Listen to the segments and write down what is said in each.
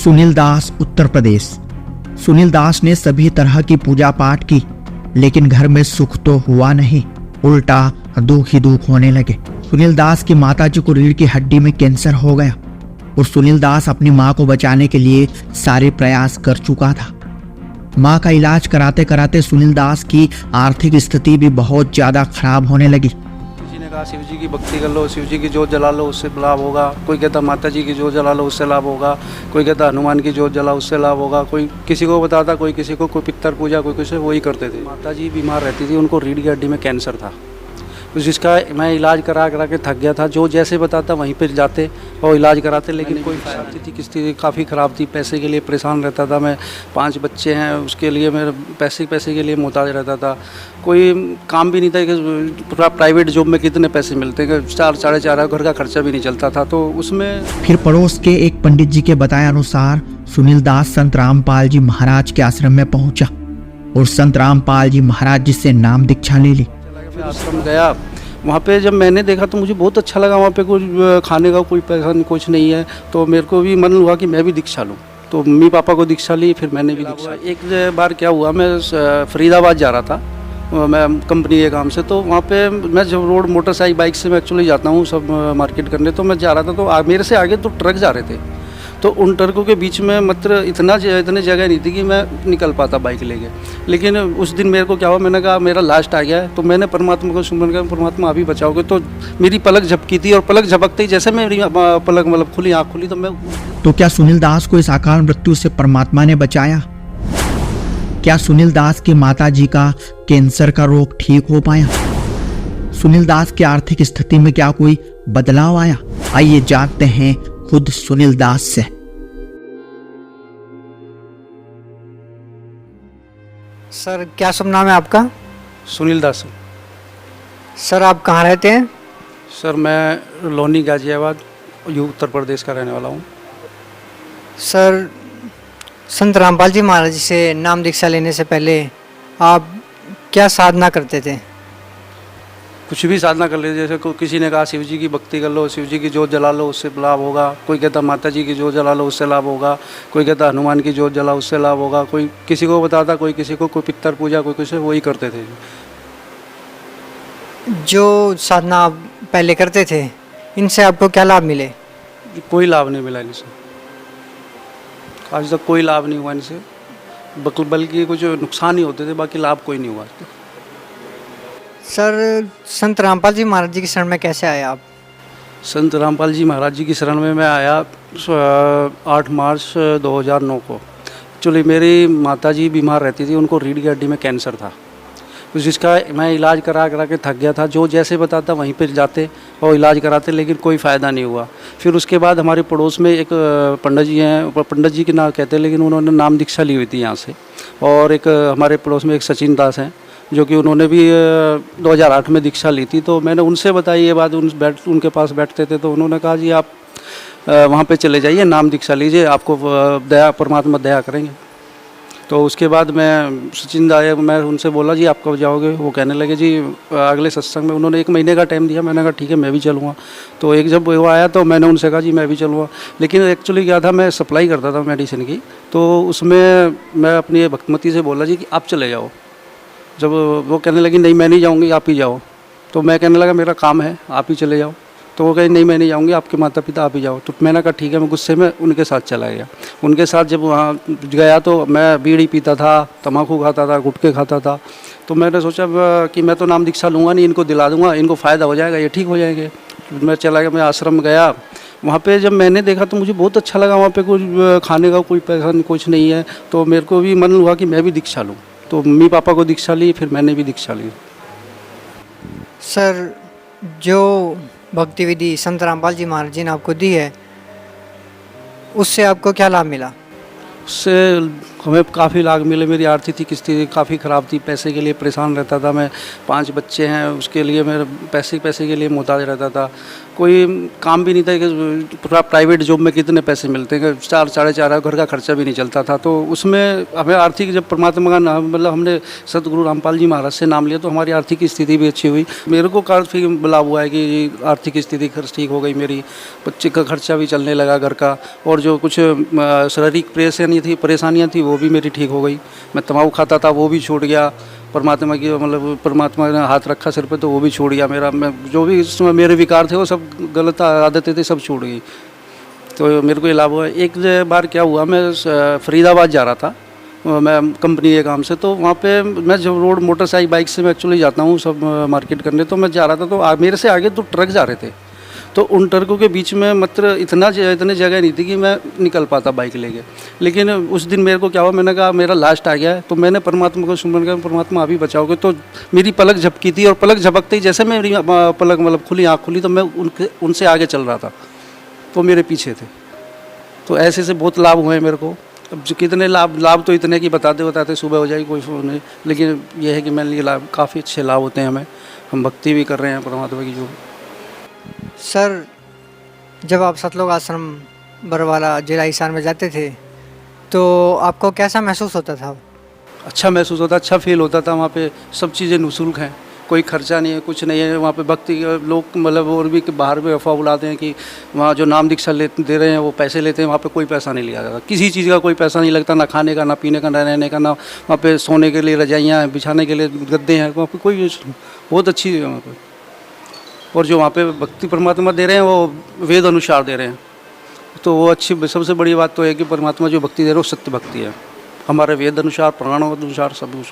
सुनील दास, उत्तर प्रदेश। सुनील दास ने सभी तरह की पूजा पाठ की, लेकिन घर में सुख तो हुआ नहीं, उल्टा दुख ही दुख होने लगे। सुनील दास की माताजी को रीढ़ की हड्डी में कैंसर हो गया और सुनील दास अपनी मां को बचाने के लिए सारे प्रयास कर चुका था। मां का इलाज कराते कराते सुनील दास की आर्थिक स्थिति भी बहुत ज्यादा खराब होने लगी। किसी ने कहा शिव जी की भक्ति कर लो, शिव जी की जोत जला लो, उससे लाभ होगा। कोई कहता माता जी की जोत जला लो, उससे लाभ होगा। कोई कहता हनुमान की जोत जला, उससे लाभ होगा। कोई किसी को बताता, कोई किसी को, कोई पितर पूजा, कोई किसी, वही करते थे। माता जी बीमार रहती थी, उनको रीढ़ की हड्डी में कैंसर था, जिसका मैं इलाज करा के थक गया था। जो जैसे बताता वहीं पर जाते और इलाज कराते, लेकिन कोई फायदा थी। की स्थिति काफ़ी ख़राब थी, पैसे के लिए परेशान रहता था मैं। 5 बच्चे हैं, उसके लिए मेरे पैसे के लिए मोहताज रहता था। कोई काम भी नहीं था कि प्राइवेट जॉब में कितने पैसे मिलते हैं, 4 साढ़े 4 घर का खर्चा भी नहीं चलता था। तो उसमें फिर पड़ोस के एक पंडित जी के बताए अनुसार सुनील दास संत रामपाल जी महाराज के आश्रम में पहुंचा और संत रामपाल जी महाराज जी से नाम दीक्षा ले ली। फिर आश्रम गया, वहाँ पे जब मैंने देखा तो मुझे बहुत अच्छा लगा। वहाँ पे कुछ खाने का कोई पैसा नहीं, कुछ नहीं है। तो मेरे को भी मन हुआ कि मैं भी दीक्षा लूँ। तो मम्मी पापा को दीक्षा ली, फिर मैंने भी दीक्षा। एक बार क्या हुआ, मैं फरीदाबाद जा रहा था, मैं कंपनी के काम से। तो वहाँ पे मैं जब रोड मोटरसाइकिल बाइक से मैं एक्चुअली जाता हूँ सब मार्केट करने। तो मैं जा रहा था, तो मेरे से आगे तो ट्रक जा रहे थे। तो उन ट्रकों के बीच में मतलब इतने जगह नहीं थी कि मैं निकल पाता बाइक लेके। लेकिन उस दिन मेरे को क्या हुआ, मैंने कहा मेरा लास्ट आ गया है। तो मैंने परमात्मा को सुमन किया, परमात्मा अभी बचाओगे। तो मेरी पलक झपकी थी और पलक झपकते ही जैसे मेरी पलक मतलब खुली, आँख खुली, तो मैं। तो क्या सुनील दास को इस अकाल मृत्यु से परमात्मा ने बचाया? क्या सुनील दास की माताजी का कैंसर का रोग ठीक हो पाया? सुनील दास की आर्थिक स्थिति में क्या कोई बदलाव आया? आइए जानते हैं खुद सुनील दास से। सर क्या शुभ नाम है आपका? सुनील दास। सर आप कहाँ रहते हैं? सर मैं लोनी गाजियाबाद, उत्तर प्रदेश का रहने वाला हूँ। सर संत रामपाल जी महाराज जी से नाम दीक्षा लेने से पहले आप क्या साधना करते थे? कुछ भी साधना कर लीजिए। जैसे किसी ने कहा शिव जी की भक्ति कर लो, शिव जी की जोत जला लो, उससे लाभ होगा। कोई कहता माता जी की जोत जला लो, उससे लाभ होगा। कोई कहता हनुमान की जोत जला, उससे लाभ होगा। कोई किसी को बताता, कोई किसी को, कोई पितर पूजा, कोई किसी, वही करते थे। जो साधना आप पहले करते थे, इनसे आपको क्या लाभ मिले? कोई लाभ नहीं मिला इनसे, आज तक कोई लाभ नहीं हुआ इनसे। बल्कि कुछ नुकसान ही होते थे, बाकी लाभ कोई नहीं हुआ। सर संत रामपाल जी महाराज जी की शरण में कैसे आए आप? संत रामपाल जी महाराज जी की शरण में मैं आया 8 मार्च 2009 को। एक्चुअली मेरी माताजी बीमार रहती थी, उनको रीढ़ की हड्डी में कैंसर था, जिसका मैं इलाज करा के थक गया था। जो जैसे बताता वहीं पर जाते और इलाज कराते, लेकिन कोई फ़ायदा नहीं हुआ। फिर उसके बाद हमारे पड़ोस में एक पंडित जी हैं, पंडित जी के नाम कहते हैं, लेकिन उन्होंने नाम दीक्षा ली हुई थी यहाँ से। और एक हमारे पड़ोस में एक सचिन दास हैं, जो कि उन्होंने भी 2008 में दीक्षा ली थी। तो मैंने उनसे बताई ये बात, उनके पास बैठते थे। तो उन्होंने कहा जी आप वहाँ पे चले जाइए, नाम दीक्षा लीजिए, आपको परमात्मा दया करेंगे। तो उसके बाद मैं सचिन दास, मैं उनसे बोला जी आप कब जाओगे? वो कहने लगे जी अगले सत्संग में। उन्होंने 1 महीने का टाइम दिया। मैंने कहा ठीक है मैं भी चलूँगा। तो जब वो आया तो मैंने उनसे कहा जी मैं भी चलूँगा। लेकिन एक्चुअली क्या था, मैं सप्लाई करता था मेडिसिन की। तो उसमें मैं अपनी भक्तमती से बोला जी कि आप चले जाओ। जब वो कहने लगी नहीं मैं नहीं जाऊँगी, आप ही जाओ। तो मैं कहने लगा मेरा काम है, आप ही चले जाओ। तो वो कहे नहीं मैं नहीं जाऊँगी, आपके माता पिता आप ही जाओ। तो मैंने कहा ठीक है। मैं गुस्से में उनके साथ चला गया। उनके साथ जब वहाँ गया तो मैं बीड़ी पीता था, तम्बाकू खाता था, गुटखे खाता था। तो मैंने सोचा कि मैं तो नाम दीक्षा लूँगा नहीं, इनको दिला दूँगा, इनको फ़ायदा हो जाएगा, ये ठीक हो जाएंगे। मैं चला गया, मैं आश्रम गया। वहाँ पे जब मैंने देखा तो मुझे बहुत अच्छा लगा। वहाँ पे कुछ खाने का कोई पैसा नहीं, कुछ नहीं है। तो मेरे को भी मन हुआ कि मैं भी दीक्षा लूँ। तो मम्मी पापा को दीक्षा ली, फिर मैंने भी दीक्षा ली। सर जो भक्ति विधि संत रामपाल जी महाराज जी ने आपको दी है, उससे आपको क्या लाभ मिला? उससे हमें काफ़ी लाभ मिले। मेरी आर्थिक स्थिति काफ़ी ख़राब थी, पैसे के लिए परेशान रहता था मैं। 5 बच्चे हैं, उसके लिए मेरे पैसे के लिए मोहताज रहता था। कोई काम भी नहीं था कि प्राइवेट जॉब में कितने पैसे मिलते हैं, 4 साढ़े 4 घर का खर्चा भी नहीं चलता था। तो उसमें हमें आर्थिक, जब परमात्मा का नाम, मतलब हमने सतगुरु रामपाल जी महाराज से नाम लिया तो हमारी आर्थिक स्थिति भी अच्छी हुई। मेरे को काफ़ी लाभ हुआ है कि आर्थिक स्थिति ठीक हो गई मेरी, बच्चे का खर्चा भी चलने लगा घर का, और जो कुछ शारीरिक परेशानियाँ थी वो भी मेरी ठीक हो गई। मैं तम्बाकू खाता था वो भी छूट गया, परमात्मा की, मतलब परमात्मा ने हाथ रखा सिर पे तो वो भी छूट गया मेरा। मैं जो भी इसमें मेरे विकार थे वो सब गलत आदतें थी सब छूट गई, तो मेरे को ये लाभ हुआ। एक बार क्या हुआ, मैं फरीदाबाद जा रहा था, मैं कंपनी के काम से, तो वहाँ पे मैं जब रोड मोटरसाइकिल बाइक से मैं एक्चुअली जाता हूँ सब मार्केट करने, तो मैं जा रहा था तो मेरे से आगे 2 ट्रक जा रहे थे, तो उन ट्रकों के बीच में मतलब इतनी जगह नहीं थी कि मैं निकल पाता बाइक लेके। लेकिन उस दिन मेरे को क्या हुआ, मैंने कहा मेरा लास्ट आ गया है, तो मैंने परमात्मा को सुमन किया, परमात्मा अभी बचाओगे। तो मेरी पलक झपकी थी, और पलक झपकते ही जैसे मेरी पलक मतलब खुली, आँख खुली, तो मैं उनसे आगे चल रहा था, तो मेरे पीछे थे। तो ऐसे से बहुत लाभ हुए मेरे को। अब जो कितने लाभ तो इतने कि बताते सुबह हो जाएगी, कोई नहीं, लेकिन ये है कि मेरे लिए लाभ, काफ़ी अच्छे लाभ होते हैं हमें। हम भक्ति भी कर रहे हैं परमात्मा की। जो सर, जब आप सतलोक आश्रम बरवाला जिला हिसार में जाते थे तो आपको कैसा महसूस होता था? अच्छा महसूस होता, अच्छा फील होता था। वहाँ पे सब चीज़ें निःशुल्क हैं, कोई खर्चा नहीं है, कुछ नहीं है। वहाँ पे भक्ति लोग, मतलब और भी बाहर भी अफवाह उड़ाते हैं कि वहाँ जो नाम दीक्षा दे रहे हैं वो पैसे लेते हैं। वहाँ पे कोई पैसा नहीं लिया जाता, किसी चीज़ का कोई पैसा नहीं लगता, ना खाने का, ना पीने का, ना रहने का, ना वहाँ पे सोने के लिए रजाइयाँ हैं, बिछाने के लिए गद्दे हैं, वहाँ पर कोई, बहुत अच्छी है वहाँ पर। और जो वहाँ पे भक्ति परमात्मा दे रहे हैं वो वेद अनुसार दे रहे हैं, तो वो अच्छी, सबसे बड़ी बात तो है कि परमात्मा जो भक्ति दे रहे हैं वो सत्य भक्ति है, हमारे वेद अनुसार, पुराणों अनुसार सब कुछ।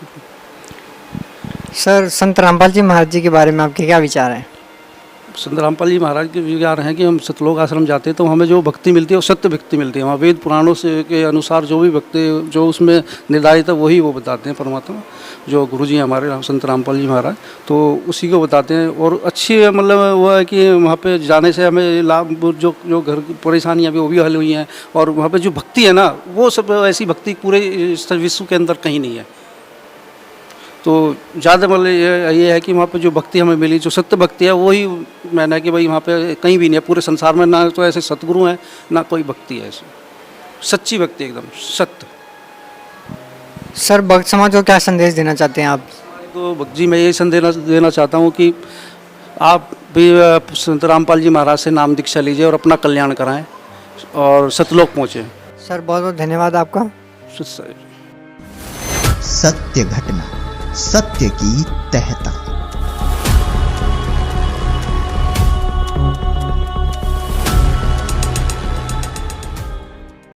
सर, संत रामपाल जी महाराज जी के बारे में आपके क्या विचार हैं? संत रामपाल जी महाराज के विचार हैं कि हम सतलोक आश्रम जाते हैं तो हमें जो भक्ति मिलती है वो सत्य भक्ति मिलती है। वहाँ वेद पुराणों से के अनुसार जो भी भक्ति जो उसमें निर्धारित है वही वो बताते हैं परमात्मा, जो गुरुजी हमारे संत रामपाल जी महाराज, तो उसी को बताते हैं। और अच्छी मतलब वो है कि वहाँ पे जाने से हमें लाभ, जो घर की परेशानियाँ भी वो भी हल हुई हैं। और वहाँ पे जो भक्ति है ना, वो सब ऐसी भक्ति पूरे विश्व के अंदर कहीं नहीं है। तो ज़्यादा मतलब ये है कि वहाँ पे जो भक्ति हमें मिली, जो सत्य भक्ति है, वही मैंने कि भाई वहाँ पे कहीं भी नहीं है पूरे संसार में, ना तो ऐसे सतगुरु हैं ना कोई भक्ति है ऐसी सच्ची भक्ति, एकदम सत्य। सर, भक्त समाज को क्या संदेश देना चाहते हैं आप? तो भक्त जी, मैं यही संदेश देना चाहता हूँ कि आप भी संत रामपाल जी महाराज से नाम दीक्षा लीजिए और अपना कल्याण कराएँ और सतलोक पहुँचें। सर, बहुत बहुत धन्यवाद आपका। सत्य घटना, सत्य की तह तक।